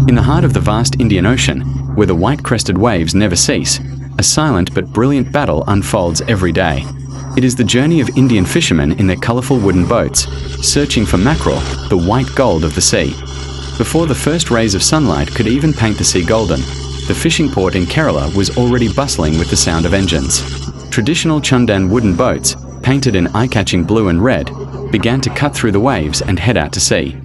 In the heart of the vast Indian Ocean, where the white-crested waves never cease, a silent but brilliant battle unfolds every day. It is the journey of Indian fishermen in their colorful wooden boats, searching for mackerel, the white gold of the sea. Before the first rays of sunlight could even paint the sea golden, the fishing port in Kerala was already bustling with the sound of engines. Traditional Chundan wooden boats, painted in eye-catching blue and red, began to cut through the waves and head out to sea.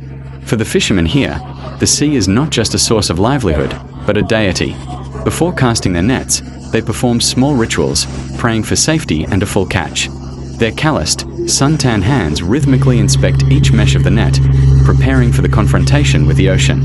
For the fishermen here, the sea is not just a source of livelihood, but a deity. Before casting their nets, they perform small rituals, praying for safety and a full catch. Their calloused, sun-tan hands rhythmically inspect each mesh of the net, preparing for the confrontation with the ocean.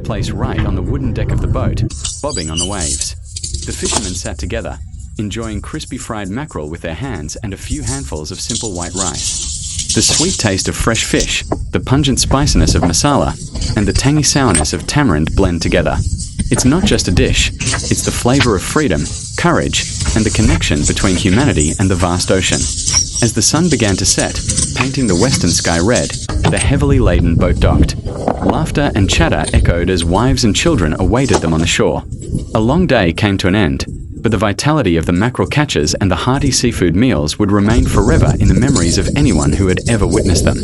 Place right on the wooden deck of the boat, bobbing on the waves. The fishermen sat together, enjoying crispy fried mackerel with their hands and a few handfuls of simple white rice. The sweet taste of fresh fish, the pungent spiciness of masala, and the tangy sourness of tamarind blend together. It's not just a dish, it's the flavor of freedom, courage, and the connection between humanity and the vast ocean. As the sun began to set, painting the western sky red, the heavily laden boat docked. Laughter and chatter echoed as wives and children awaited them on the shore. A long day came to an end, but the vitality of the mackerel catches and the hearty seafood meals would remain forever in the memories of anyone who had ever witnessed them.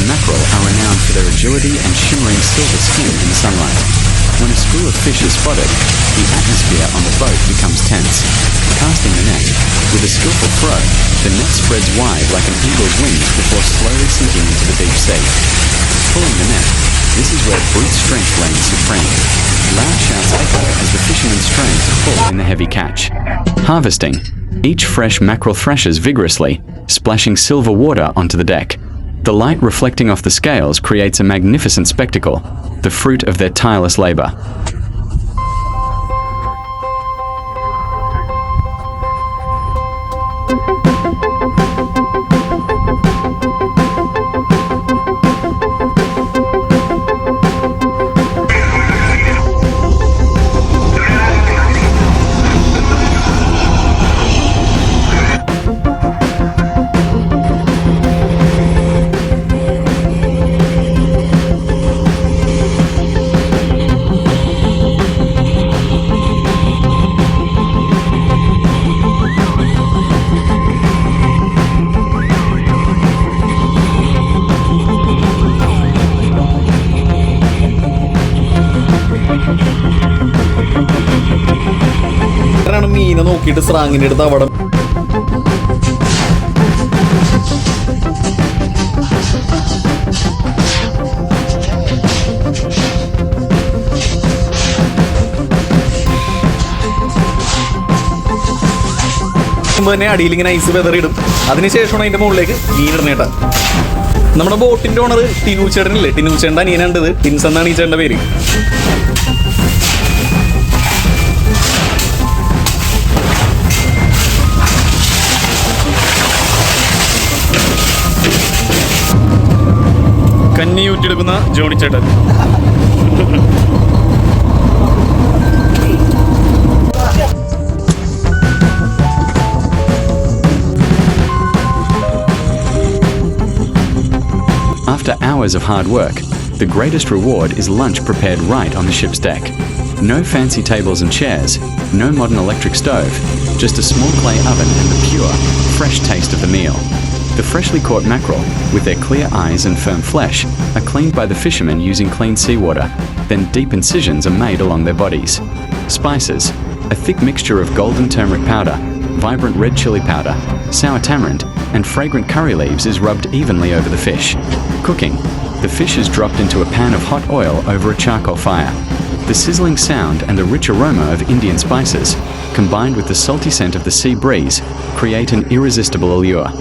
mackerel are renowned for their agility and shimmering silver skin in the sunlight. When a school of fish is spotted, the atmosphere on the boat becomes tense. Casting the net, with a skillful throw, the net spreads wide like an eagle's wings before slowly sinking into the deep sea. Pulling the net, this is where brute strength reigns supreme. Loud shouts echo as the fishermen strain to pull in the heavy catch. Harvesting. Each fresh mackerel thrashes vigorously, splashing silver water onto the deck. The light reflecting off the scales creates a magnificent spectacle, the fruit of their tireless labor. മീനെ നോക്കിയിട്ട് സ്രാങ്ങിൻ്റെ അടുത്ത് അവിടെ തന്നെ അടിയിൽ ഇങ്ങനെ ice വെതറിയിടും. അതിനുശേഷമാണ് അതിന്റെ മുകളിലേക്ക് മീനിടുന്നേട്ടാ. നമ്മുടെ ബോട്ടിന്റെ ഓണർ ടിനൂച്ചേട്ടനില്ലേ, ടിനൂച്ചേട്ടൻ്റെ അനിയനാണ്ടത്. ടിൻസ് എന്നാണ് ഈ ചേട്ടൻ്റെ പേര്. കന്നി ഊറ്റിയെടുക്കുന്ന ജോണിച്ചേട്ടൻ. After hours of hard work, the greatest reward is lunch prepared right on the ship's deck. No fancy tables and chairs, no modern electric stove, just a small clay oven and the pure, fresh taste of the meal. The freshly caught mackerel, with their clear eyes and firm flesh, are cleaned by the fishermen using clean seawater. Then deep incisions are made along their bodies. Spices, a thick mixture of golden turmeric powder, vibrant red chili powder, sour tamarind, and fragrant curry leaves is rubbed evenly over the fish. Cooking, the fish is dropped into a pan of hot oil over a charcoal fire. The sizzling sound and the rich aroma of Indian spices, combined with the salty scent of the sea breeze, create an irresistible allure.